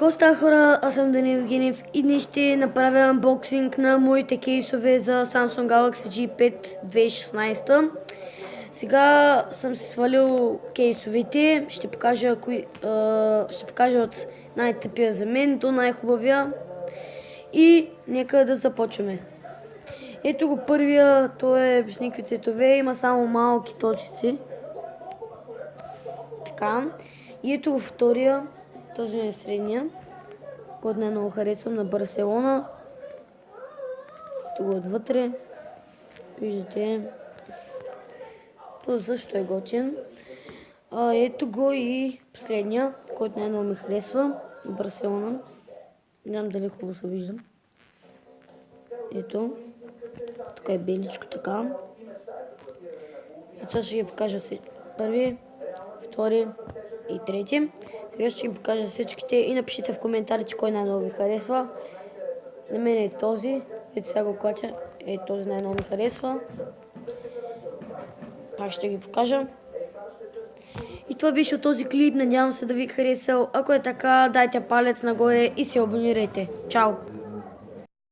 Какво става, хора? Аз съм Данил Евгениев и днес ще направя анбоксинг на моите кейсове за Samsung Galaxy G5 2016. Сега съм си свалил кейсовете, ще покажа от най-тъпия за мен до най-хубавия и нека да започваме. Ето го първия, той е без никакви цветове, има само малки точици. Така. И ето го втория, този е средния, който най-много харесвам, на Барселона. Ето го отвътре. Виждате. Това също е готин. Ето го и последния, който най-много ми харесва, на Барселона. Не знам дали хубаво се виждам. Ето. Тук е беличко така. И сега ще ги покажа първи, втори и трети. Сега ще ви покажа всичките и напишите в коментарите кой най-много ви харесва. На мен е този. Ето сега го клатя. Този най-много ми харесва. Пак ще ги покажа. И това беше от този клип. Надявам се да ви е харесал. Ако е така, дайте палец нагоре и се абонирайте. Чао!